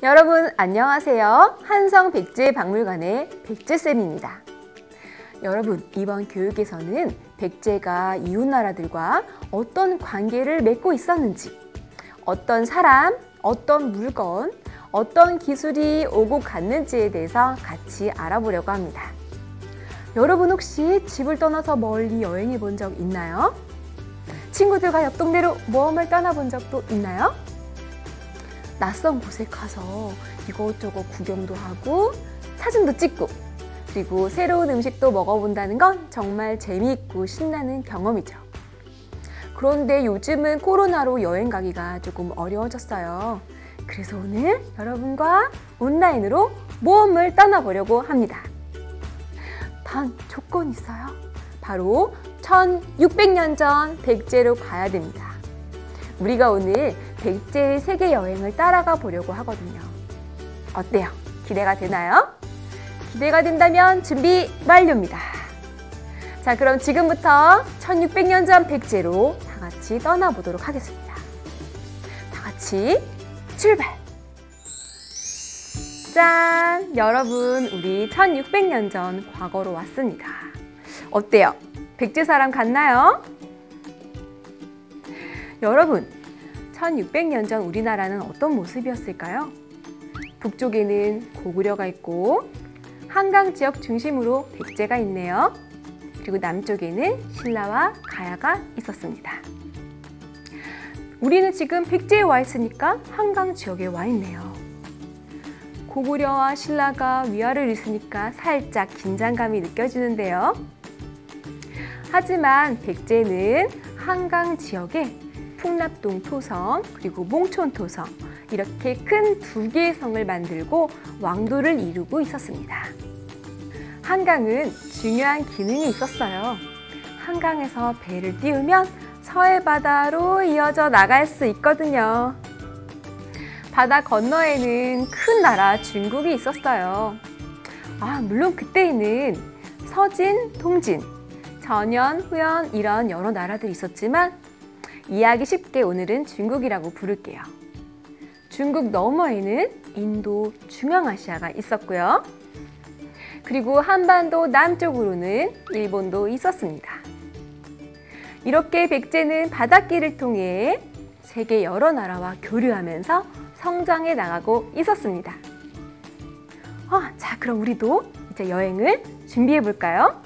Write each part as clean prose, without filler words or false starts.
여러분 안녕하세요. 한성백제박물관의 백제쌤입니다. 여러분, 이번 교육에서는 백제가 이웃나라들과 어떤 관계를 맺고 있었는지, 어떤 사람, 어떤 물건, 어떤 기술이 오고 갔는지에 대해서 같이 알아보려고 합니다. 여러분 혹시 집을 떠나서 멀리 여행해 본 적 있나요? 친구들과 옆 동네로 모험을 떠나본 적도 있나요? 낯선 곳에 가서 이것저것 구경도 하고 사진도 찍고 그리고 새로운 음식도 먹어본다는 건 정말 재미있고 신나는 경험이죠. 그런데 요즘은 코로나로 여행 가기가 조금 어려워졌어요. 그래서 오늘 여러분과 온라인으로 모험을 떠나보려고 합니다. 단 조건이 있어요. 바로 1600년 전 백제로 가야 됩니다. 우리가 오늘 백제의 세계 여행을 따라가 보려고 하거든요. 어때요? 기대가 되나요? 기대가 된다면 준비 완료입니다. 자, 그럼 지금부터 1600년 전 백제로 다 같이 떠나보도록 하겠습니다. 다 같이 출발! 짠! 여러분, 우리 1600년 전 과거로 왔습니다. 어때요? 백제 사람 같나요? 여러분, 1600년 전 우리나라는 어떤 모습이었을까요? 북쪽에는 고구려가 있고 한강 지역 중심으로 백제가 있네요. 그리고 남쪽에는 신라와 가야가 있었습니다. 우리는 지금 백제에 와 있으니까 한강 지역에 와 있네요. 고구려와 신라가 위화를 있으니까 살짝 긴장감이 느껴지는데요. 하지만 백제는 한강 지역에 풍납동 토성 그리고 몽촌 토성 이렇게 큰 두 개의 성을 만들고 왕도를 이루고 있었습니다. 한강은 중요한 기능이 있었어요. 한강에서 배를 띄우면 서해 바다로 이어져 나갈 수 있거든요. 바다 건너에는 큰 나라 중국이 있었어요. 물론 그때에는 서진, 동진, 전현, 후현 이런 여러 나라들이 있었지만 이해하기 쉽게 오늘은 중국이라고 부를게요. 중국 너머에는 인도, 중앙아시아가 있었고요. 그리고 한반도 남쪽으로는 일본도 있었습니다. 이렇게 백제는 바닷길을 통해 세계 여러 나라와 교류하면서 성장해 나가고 있었습니다. 자, 그럼 우리도 이제 여행을 준비해 볼까요?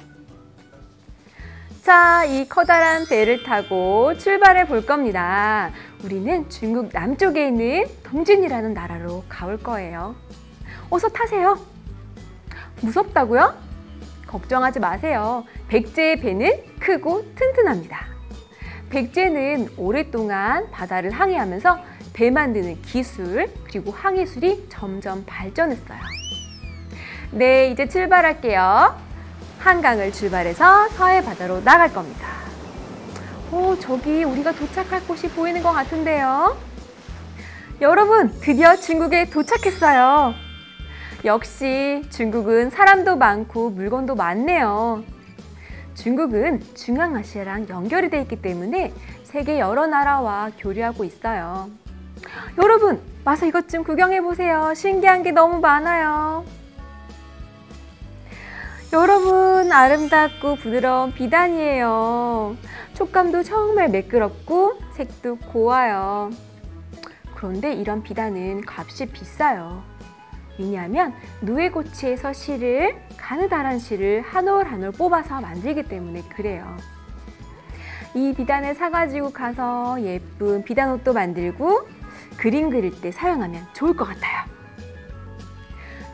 자, 이 커다란 배를 타고 출발해 볼 겁니다. 우리는 중국 남쪽에 있는 동진이라는 나라로 가볼 거예요. 어서 타세요. 무섭다고요? 걱정하지 마세요. 백제의 배는 크고 튼튼합니다. 백제는 오랫동안 바다를 항해하면서 배 만드는 기술 그리고 항해술이 점점 발전했어요. 네, 이제 출발할게요. 한강을 출발해서 서해 바다로 나갈 겁니다. 저기 우리가 도착할 곳이 보이는 것 같은데요. 여러분, 드디어 중국에 도착했어요. 역시 중국은 사람도 많고 물건도 많네요. 중국은 중앙아시아랑 연결이 되어 있기 때문에 세계 여러 나라와 교류하고 있어요. 여러분, 와서 이것 좀 구경해 보세요. 신기한 게 너무 많아요. 여러분, 아름답고 부드러운 비단이에요. 촉감도 정말 매끄럽고 색도 고와요. 그런데 이런 비단은 값이 비싸요. 왜냐하면 누에고치에서 실을, 가느다란 실을 한 올 한 올 뽑아서 만들기 때문에 그래요. 이 비단을 사가지고 가서 예쁜 비단옷도 만들고 그림 그릴 때 사용하면 좋을 것 같아요.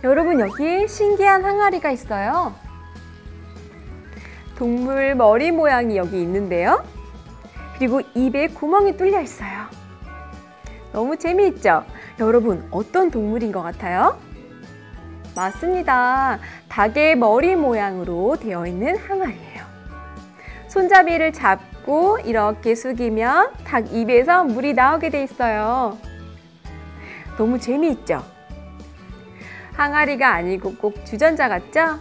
여러분, 여기 신기한 항아리가 있어요. 동물 머리 모양이 여기 있는데요. 그리고 입에 구멍이 뚫려 있어요. 너무 재미있죠? 여러분, 어떤 동물인 것 같아요? 맞습니다. 닭의 머리 모양으로 되어 있는 항아리예요. 손잡이를 잡고 이렇게 숙이면 닭 입에서 물이 나오게 돼 있어요. 너무 재미있죠? 항아리가 아니고 꼭 주전자 같죠?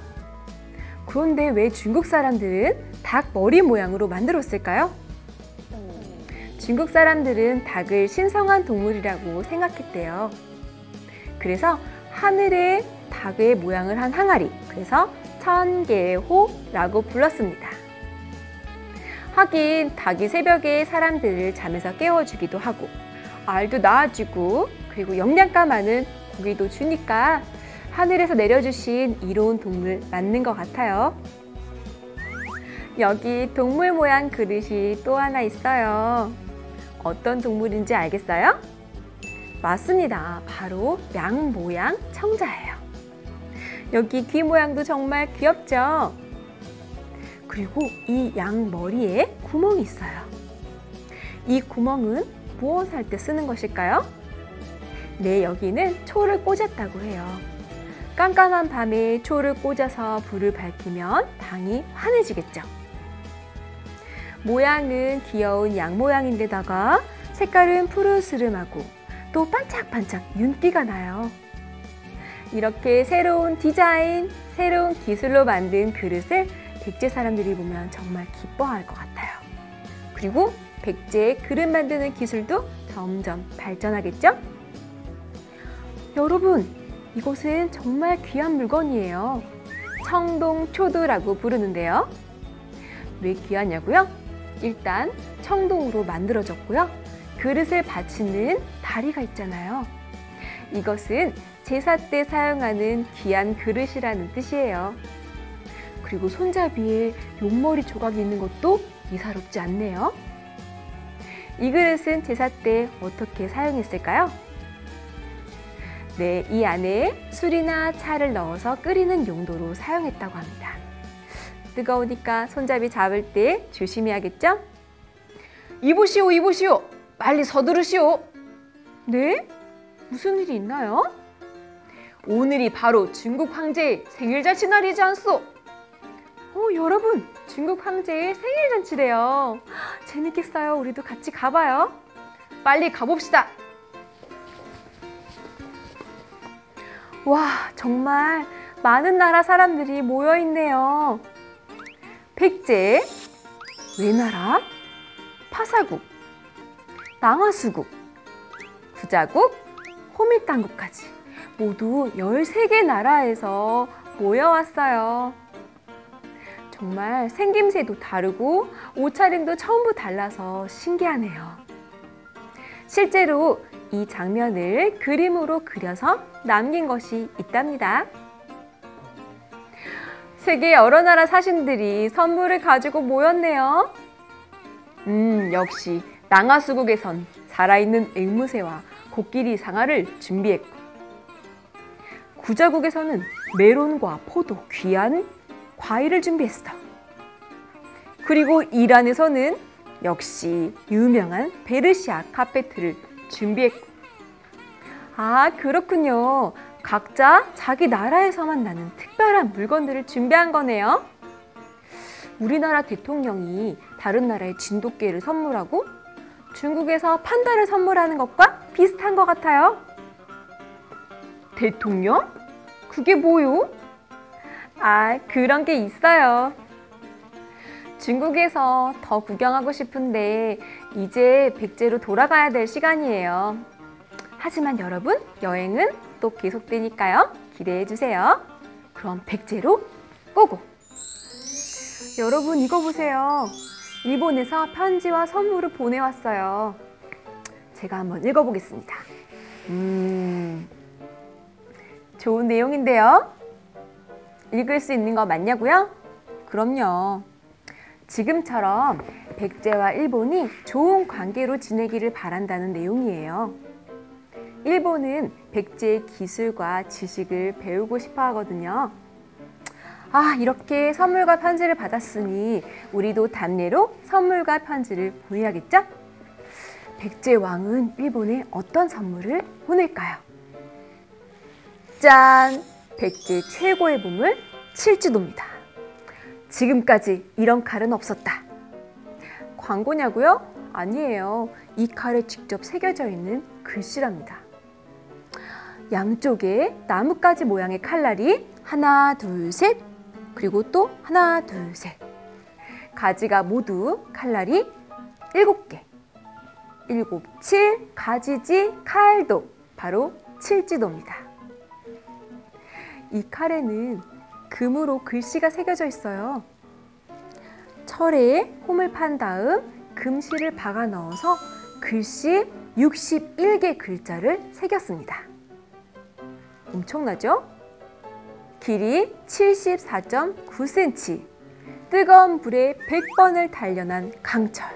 그런데 왜 중국 사람들은 닭 머리 모양으로 만들었을까요? 중국 사람들은 닭을 신성한 동물이라고 생각했대요. 그래서 하늘에 닭의 모양을 한 항아리, 그래서 천개호라고 불렀습니다. 하긴 닭이 새벽에 사람들을 잠에서 깨워주기도 하고 알도 낳아주고 그리고 영양가 많은 고기도 주니까 하늘에서 내려주신 이로운 동물 맞는 것 같아요. 여기 동물 모양 그릇이 또 하나 있어요. 어떤 동물인지 알겠어요? 맞습니다. 바로 양 모양 청자예요. 여기 귀 모양도 정말 귀엽죠? 그리고 이 양 머리에 구멍이 있어요. 이 구멍은 무엇을 할 때 쓰는 것일까요? 네, 여기는 초를 꽂았다고 해요. 깜깜한 밤에 초를 꽂아서 불을 밝히면 방이 환해지겠죠. 모양은 귀여운 양 모양인데다가 색깔은 푸르스름하고 또 반짝반짝 윤기가 나요. 이렇게 새로운 디자인, 새로운 기술로 만든 그릇을 백제 사람들이 보면 정말 기뻐할 것 같아요. 그리고 백제의 그릇 만드는 기술도 점점 발전하겠죠? 여러분, 이것은 정말 귀한 물건이에요. 청동초두라고 부르는데요. 왜 귀하냐고요? 일단 청동으로 만들어졌고요. 그릇을 받치는 다리가 있잖아요. 이것은 제사 때 사용하는 귀한 그릇이라는 뜻이에요. 그리고 손잡이에 용머리 조각이 있는 것도 예사롭지 않네요. 이 그릇은 제사 때 어떻게 사용했을까요? 네, 이 안에 술이나 차를 넣어서 끓이는 용도로 사용했다고 합니다. 뜨거우니까 손잡이 잡을 때 조심해야겠죠? 이보시오, 이보시오! 빨리 서두르시오! 네? 무슨 일이 있나요? 오늘이 바로 중국 황제의 생일잔치 날이지 않소? 여러분, 중국 황제의 생일잔치래요. 재밌겠어요. 우리도 같이 가봐요. 빨리 가봅시다. 와, 정말 많은 나라 사람들이 모여있네요. 백제, 외나라, 파사국, 남아수국, 구자국, 호밀당국까지 모두 13개 나라에서 모여왔어요. 정말 생김새도 다르고 옷차림도 전부 달라서 신기하네요. 실제로 이 장면을 그림으로 그려서 남긴 것이 있답니다. 세계 여러 나라 사신들이 선물을 가지고 모였네요. 역시 남아수국에선 살아있는 앵무새와 코끼리 상아를 준비했고, 구자국에서는 메론과 포도, 귀한 과일을 준비했어. 그리고 이란에서는 역시 유명한 베르시아 카페트를 준비했고. 아, 그렇군요. 각자 자기 나라에서만 나는 특별한 물건들을 준비한 거네요. 우리나라 대통령이 다른 나라에 진돗개를 선물하고 중국에서 판다를 선물하는 것과 비슷한 것 같아요. 대통령? 그게 뭐요? 아, 그런 게 있어요. 중국에서 더 구경하고 싶은데 이제 백제로 돌아가야 될 시간이에요. 하지만 여러분, 여행은 또 계속되니까요. 기대해 주세요. 그럼 백제로 고고! 여러분, 이거 보세요. 일본에서 편지와 선물을 보내왔어요. 제가 한번 읽어보겠습니다. 좋은 내용인데요. 읽을 수 있는 거 맞냐고요? 그럼요. 지금처럼 백제와 일본이 좋은 관계로 지내기를 바란다는 내용이에요. 일본은 백제의 기술과 지식을 배우고 싶어 하거든요. 아, 이렇게 선물과 편지를 받았으니 우리도 답례로 선물과 편지를 보내야겠죠? 백제 왕은 일본에 어떤 선물을 보낼까요? 짠! 백제 최고의 보물 칠지도입니다. 지금까지 이런 칼은 없었다. 광고냐고요? 아니에요. 이 칼에 직접 새겨져 있는 글씨랍니다. 양쪽에 나뭇가지 모양의 칼날이 하나, 둘, 셋, 그리고 또 하나, 둘, 셋. 가지가 모두 칼날이 7개. 7, 7, 가지지 칼도 바로 칠지도입니다. 이 칼에는 금으로 글씨가 새겨져 있어요. 철에 홈을 판 다음 금실을 박아 넣어서 글씨 61개 글자를 새겼습니다. 엄청나죠? 길이 74.9cm, 뜨거운 불에 100번을 단련한 강철.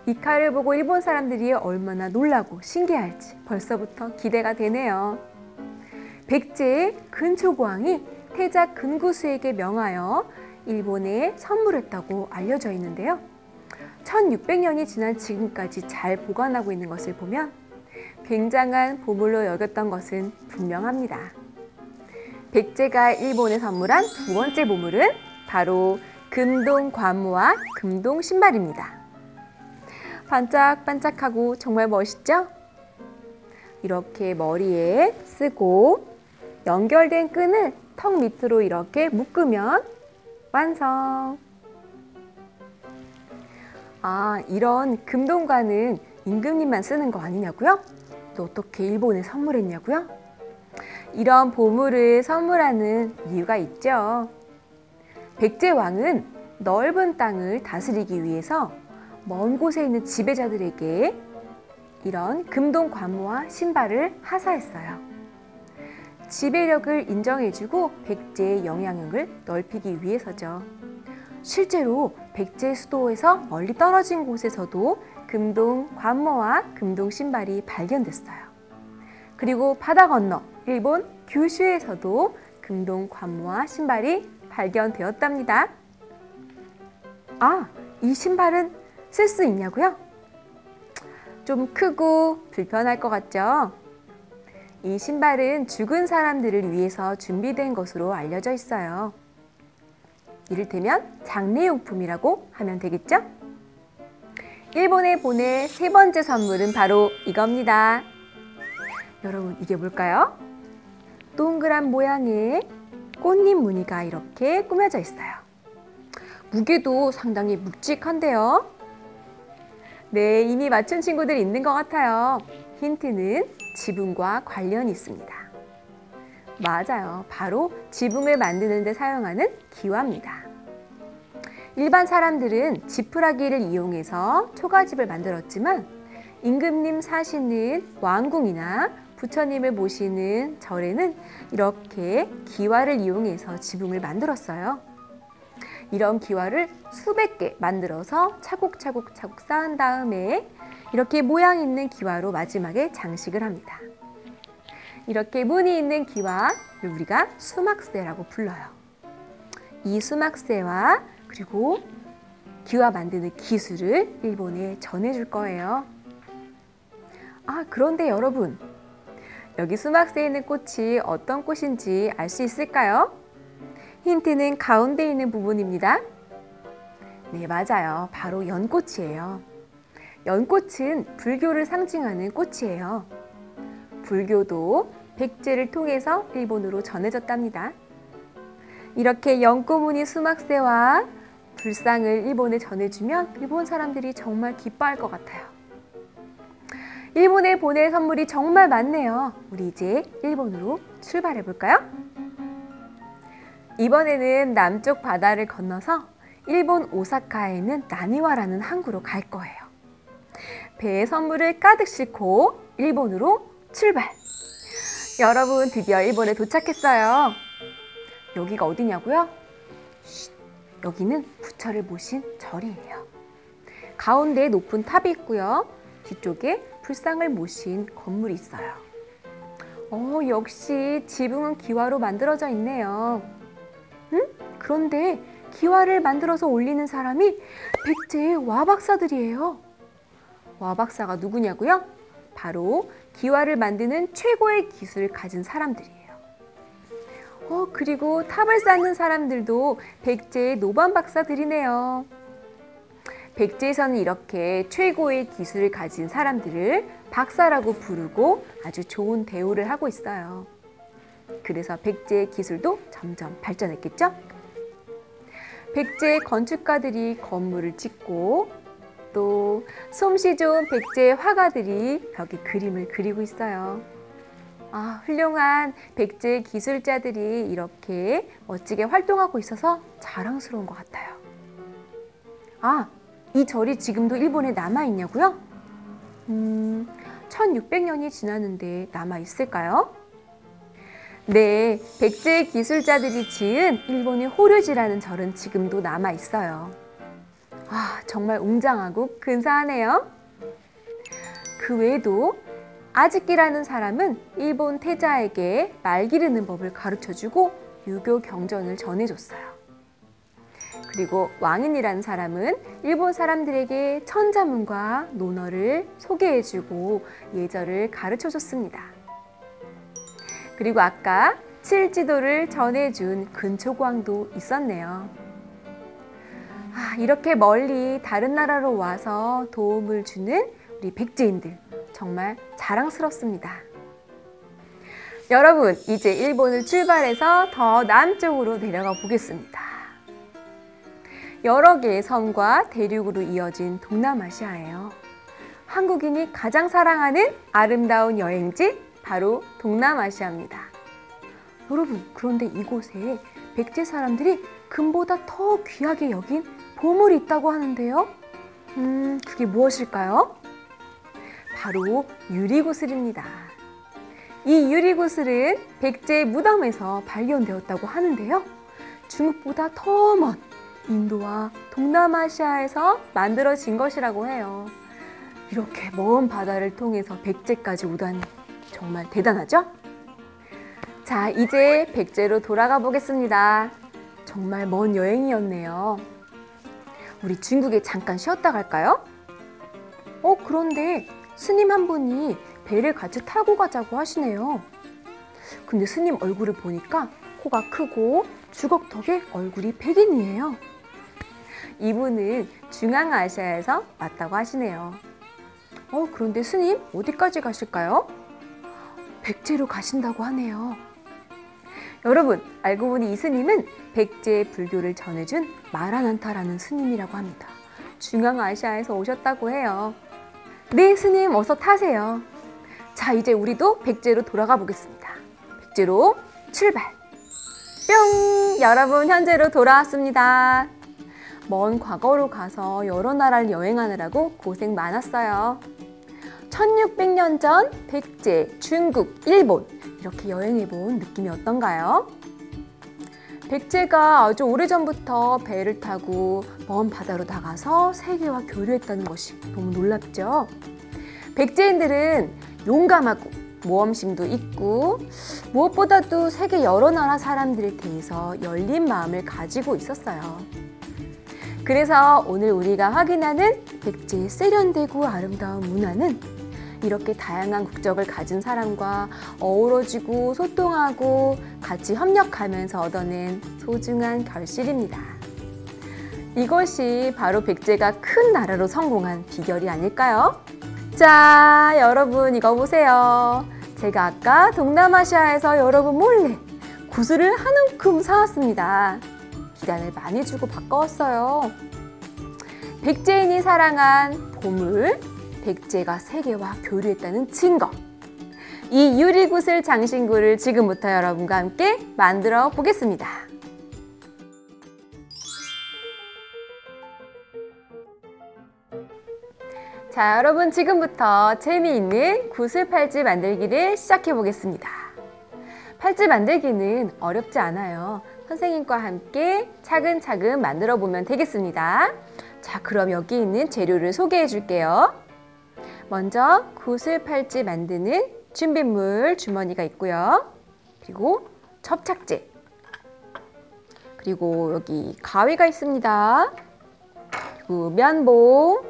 이 칼을 보고 일본 사람들이 얼마나 놀라고 신기할지 벌써부터 기대가 되네요. 백제의 근초고왕이 태자 근구수에게 명하여 일본에 선물했다고 알려져 있는데요. 1600년이 지난 지금까지 잘 보관하고 있는 것을 보면 굉장한 보물로 여겼던 것은 분명합니다. 백제가 일본에 선물한 두 번째 보물은 바로 금동 관모와 금동 신발입니다. 반짝반짝하고 정말 멋있죠? 이렇게 머리에 쓰고 연결된 끈을 턱 밑으로 이렇게 묶으면 완성! 아, 이런 금동관은 임금님만 쓰는 거 아니냐고요? 또 어떻게 일본에 선물했냐고요? 이런 보물을 선물하는 이유가 있죠. 백제왕은 넓은 땅을 다스리기 위해서 먼 곳에 있는 지배자들에게 이런 금동 관모와 신발을 하사했어요. 지배력을 인정해주고 백제의 영향력을 넓히기 위해서죠. 실제로 백제 수도에서 멀리 떨어진 곳에서도 금동 관모와 금동 신발이 발견됐어요. 그리고 바다 건너 일본 규슈에서도 금동 관모와 신발이 발견되었답니다. 아, 이 신발은 쓸 수 있냐고요? 좀 크고 불편할 것 같죠? 이 신발은 죽은 사람들을 위해서 준비된 것으로 알려져 있어요. 이를테면 장례용품이라고 하면 되겠죠? 일본에 보낼 세 번째 선물은 바로 이겁니다. 여러분, 이게 뭘까요? 동그란 모양의 꽃잎 무늬가 이렇게 꾸며져 있어요. 무게도 상당히 묵직한데요. 네, 이미 맞춘 친구들 있는 것 같아요. 힌트는 지붕과 관련이 있습니다. 맞아요. 바로 지붕을 만드는 데 사용하는 기와입니다. 일반 사람들은 지푸라기를 이용해서 초가집을 만들었지만 임금님 사시는 왕궁이나 부처님을 모시는 절에는 이렇게 기와를 이용해서 지붕을 만들었어요. 이런 기와를 수백 개 만들어서 차곡차곡 쌓은 다음에 이렇게 모양 있는 기와로 마지막에 장식을 합니다. 이렇게 무늬 있는 기와를 우리가 수막새라고 불러요. 이 수막새와 그리고 기와 만드는 기술을 일본에 전해줄 거예요. 아, 그런데 여러분, 여기 수막새에 있는 꽃이 어떤 꽃인지 알 수 있을까요? 힌트는 가운데 있는 부분입니다. 네, 맞아요. 바로 연꽃이에요. 연꽃은 불교를 상징하는 꽃이에요. 불교도 백제를 통해서 일본으로 전해졌답니다. 이렇게 연꽃무늬 수막새와 불상을 일본에 전해주면 일본 사람들이 정말 기뻐할 것 같아요. 일본에 보낼 선물이 정말 많네요. 우리 이제 일본으로 출발해 볼까요? 이번에는 남쪽 바다를 건너서 일본 오사카에 있는 나니와라는 항구로 갈 거예요. 배에 선물을 가득 싣고 일본으로 출발! 여러분, 드디어 일본에 도착했어요. 여기가 어디냐고요? 여기는 부처를 모신 절이에요. 가운데에 높은 탑이 있고요. 뒤쪽에 불상을 모신 건물이 있어요. 역시 지붕은 기와로 만들어져 있네요. 그런데 기와를 만들어서 올리는 사람이 백제의 와박사들이에요. 와박사가 누구냐고요? 바로 기와를 만드는 최고의 기술을 가진 사람들이에요. 그리고 탑을 쌓는 사람들도 백제의 노반 박사들이네요. 백제에서는 이렇게 최고의 기술을 가진 사람들을 박사라고 부르고 아주 좋은 대우를 하고 있어요. 그래서 백제의 기술도 점점 발전했겠죠? 백제의 건축가들이 건물을 짓고 또 솜씨 좋은 백제의 화가들이 벽에 그림을 그리고 있어요. 훌륭한 백제 기술자들이 이렇게 멋지게 활동하고 있어서 자랑스러운 것 같아요. 이 절이 지금도 일본에 남아있냐고요? 1600년이 지났는데 남아있을까요? 네, 백제 기술자들이 지은 일본의 호류지라는 절은 지금도 남아있어요. 정말 웅장하고 근사하네요. 그 외에도 아즈키라는 사람은 일본 태자에게 말 기르는 법을 가르쳐주고 유교 경전을 전해줬어요. 그리고 왕인이라는 사람은 일본 사람들에게 천자문과 논어를 소개해주고 예절을 가르쳐줬습니다. 그리고 아까 칠지도를 전해준 근초광도 있었네요. 이렇게 멀리 다른 나라로 와서 도움을 주는 우리 백제인들 정말 자랑스럽습니다. 여러분, 이제 일본을 출발해서 더 남쪽으로 내려가 보겠습니다. 여러 개의 섬과 대륙으로 이어진 동남아시아예요. 한국인이 가장 사랑하는 아름다운 여행지 바로 동남아시아입니다. 여러분, 그런데 이곳에 백제 사람들이 금보다 더 귀하게 여긴 보물이 있다고 하는데요. 그게 무엇일까요? 바로 유리구슬입니다. 이 유리구슬은 백제의 무덤에서 발견되었다고 하는데요. 중국보다 더 먼 인도와 동남아시아에서 만들어진 것이라고 해요. 이렇게 먼 바다를 통해서 백제까지 오다니 정말 대단하죠? 자, 이제 백제로 돌아가 보겠습니다. 정말 먼 여행이었네요. 우리 중국에 잠깐 쉬었다 갈까요? 그런데 스님 한 분이 배를 같이 타고 가자고 하시네요. 근데 스님 얼굴을 보니까 코가 크고 주걱턱에 얼굴이 백인이에요. 이분은 중앙아시아에서 왔다고 하시네요. 그런데 스님 어디까지 가실까요? 백제로 가신다고 하네요. 여러분, 알고 보니 이 스님은 백제의 불교를 전해준 마라난타라는 스님이라고 합니다. 중앙아시아에서 오셨다고 해요. 네, 스님 어서 타세요. 자, 이제 우리도 백제로 돌아가 보겠습니다. 백제로 출발! 뿅! 여러분, 현재로 돌아왔습니다. 먼 과거로 가서 여러 나라를 여행하느라고 고생 많았어요. 1600년 전 백제, 중국, 일본 이렇게 여행해본 느낌이 어떤가요? 백제가 아주 오래전부터 배를 타고 먼 바다로 나가서 세계와 교류했다는 것이 너무 놀랍죠? 백제인들은 용감하고 모험심도 있고 무엇보다도 세계 여러 나라 사람들에 대해서 열린 마음을 가지고 있었어요. 그래서 오늘 우리가 확인하는 백제의 세련되고 아름다운 문화는 이렇게 다양한 국적을 가진 사람과 어우러지고 소통하고 같이 협력하면서 얻어낸 소중한 결실입니다. 이것이 바로 백제가 큰 나라로 성공한 비결이 아닐까요? 자, 여러분 이거 보세요. 제가 아까 동남아시아에서 여러분 몰래 구슬을 한 움큼 사왔습니다. 비단을 많이 주고 바꿔왔어요. 백제인이 사랑한 보물, 백제가 세계와 교류했다는 증거. 이 유리구슬 장신구를 지금부터 여러분과 함께 만들어 보겠습니다. 자, 여러분 지금부터 재미있는 구슬 팔찌 만들기를 시작해 보겠습니다. 팔찌 만들기는 어렵지 않아요. 선생님과 함께 차근차근 만들어 보면 되겠습니다. 자, 그럼 여기 있는 재료를 소개해 줄게요. 먼저 구슬 팔찌 만드는 준비물 주머니가 있고요. 그리고 접착제, 그리고 여기 가위가 있습니다. 그리고 면봉,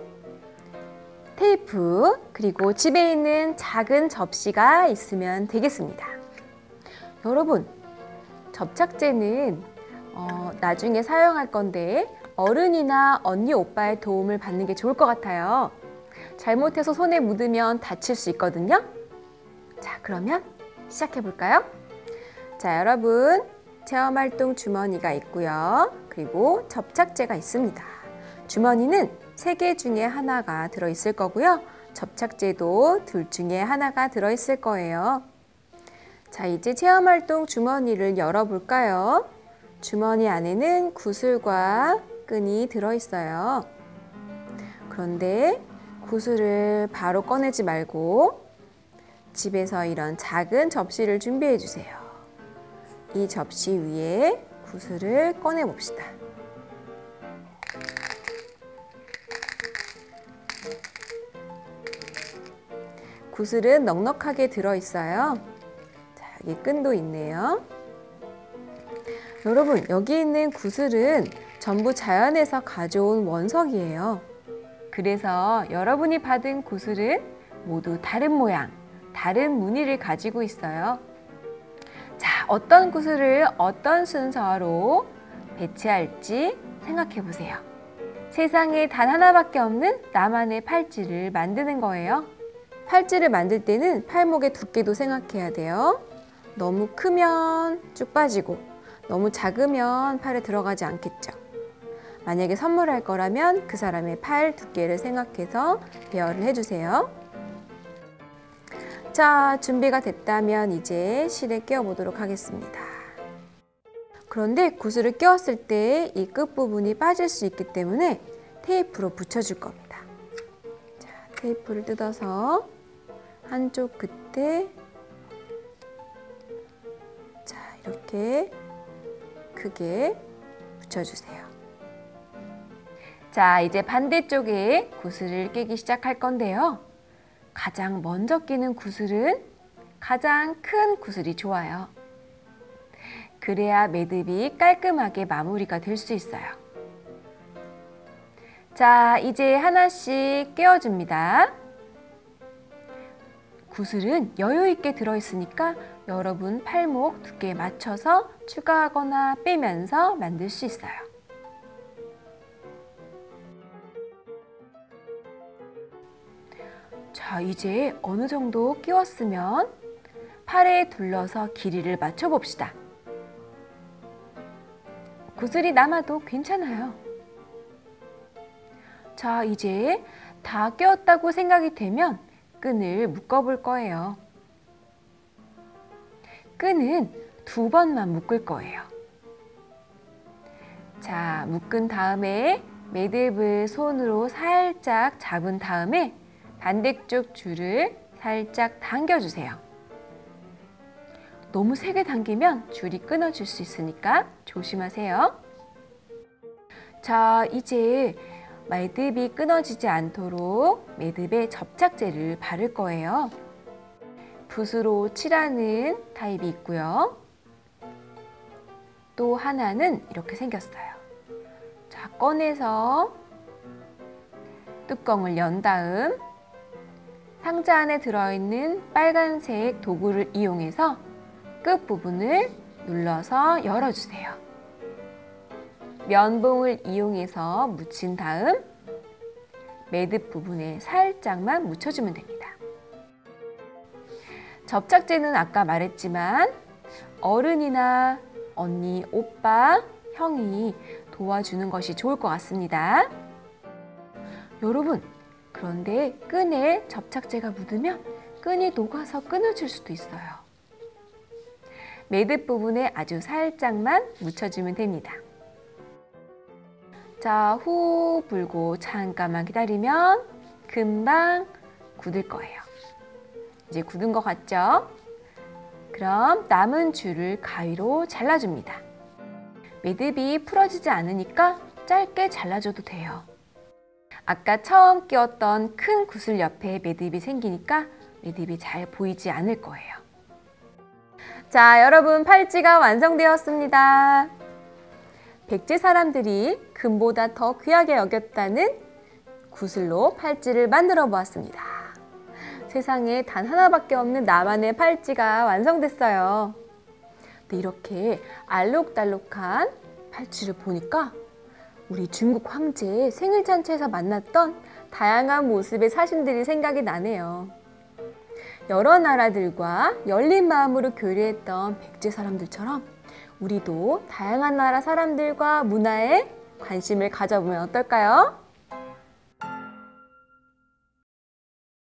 테이프, 그리고 집에 있는 작은 접시가 있으면 되겠습니다. 여러분, 접착제는 나중에 사용할 건데 어른이나 언니, 오빠의 도움을 받는 게 좋을 것 같아요. 잘못해서 손에 묻으면 다칠 수 있거든요. 자, 그러면 시작해 볼까요? 자, 여러분, 체험활동 주머니가 있고요. 그리고 접착제가 있습니다. 주머니는 3개 중에 하나가 들어있을 거고요. 접착제도 둘 중에 하나가 들어있을 거예요. 자, 이제 체험활동 주머니를 열어볼까요? 주머니 안에는 구슬과 끈이 들어있어요. 그런데 구슬을 바로 꺼내지 말고 집에서 이런 작은 접시를 준비해 주세요. 이 접시 위에 구슬을 꺼내 봅시다. 구슬은 넉넉하게 들어있어요. 자, 여기 끈도 있네요. 여러분, 여기 있는 구슬은 전부 자연에서 가져온 원석이에요. 그래서 여러분이 받은 구슬은 모두 다른 모양, 다른 무늬를 가지고 있어요. 자, 어떤 구슬을 어떤 순서로 배치할지 생각해 보세요. 세상에 단 하나밖에 없는 나만의 팔찌를 만드는 거예요. 팔찌를 만들 때는 팔목의 두께도 생각해야 돼요. 너무 크면 쭉 빠지고 너무 작으면 팔에 들어가지 않겠죠. 만약에 선물할 거라면 그 사람의 팔 두께를 생각해서 배열을 해주세요. 자, 준비가 됐다면 이제 실에 끼워 보도록 하겠습니다. 그런데 구슬을 끼웠을 때 이 끝부분이 빠질 수 있기 때문에 테이프로 붙여줄 겁니다. 자, 테이프를 뜯어서 한쪽 끝에 자, 이렇게 크게 붙여주세요. 자, 이제 반대쪽에 구슬을 끼기 시작할 건데요. 가장 먼저 끼는 구슬은 가장 큰 구슬이 좋아요. 그래야 매듭이 깔끔하게 마무리가 될 수 있어요. 자, 이제 하나씩 끼워줍니다. 구슬은 여유 있게 들어있으니까 여러분 팔목 두께에 맞춰서 추가하거나 빼면서 만들 수 있어요. 자, 이제 어느 정도 끼웠으면 팔에 둘러서 길이를 맞춰 봅시다. 구슬이 남아도 괜찮아요. 자, 이제 다 끼웠다고 생각이 되면 끈을 묶어 볼 거예요. 끈은 2번만 묶을 거예요. 자, 묶은 다음에 매듭을 손으로 살짝 잡은 다음에 반대쪽 줄을 살짝 당겨주세요. 너무 세게 당기면 줄이 끊어질 수 있으니까 조심하세요. 자, 이제 매듭이 끊어지지 않도록 매듭에 접착제를 바를 거예요. 붓으로 칠하는 타입이 있고요. 또 하나는 이렇게 생겼어요. 자, 꺼내서 뚜껑을 연 다음 상자 안에 들어있는 빨간색 도구를 이용해서 끝부분을 눌러서 열어주세요. 면봉을 이용해서 묻힌 다음 매듭 부분에 살짝만 묻혀주면 됩니다. 접착제는 아까 말했지만 어른이나 언니, 오빠, 형이 도와주는 것이 좋을 것 같습니다. 여러분, 그런데 끈에 접착제가 묻으면 끈이 녹아서 끊어질 수도 있어요. 매듭 부분에 아주 살짝만 묻혀주면 됩니다. 자, 후 불고 잠깐만 기다리면 금방 굳을 거예요. 이제 굳은 것 같죠? 그럼 남은 줄을 가위로 잘라줍니다. 매듭이 풀어지지 않으니까 짧게 잘라줘도 돼요. 아까 처음 끼웠던 큰 구슬 옆에 매듭이 생기니까 매듭이 잘 보이지 않을 거예요. 자, 여러분 팔찌가 완성되었습니다. 백제 사람들이 금보다 더 귀하게 여겼다는 구슬로 팔찌를 만들어 보았습니다. 세상에 단 하나밖에 없는 나만의 팔찌가 완성됐어요. 근데 이렇게 알록달록한 팔찌를 보니까 우리 중국 황제의 생일잔치에서 만났던 다양한 모습의 사진들이 생각이 나네요. 여러 나라들과 열린 마음으로 교류했던 백제 사람들처럼 우리도 다양한 나라 사람들과 문화에 관심을 가져보면 어떨까요?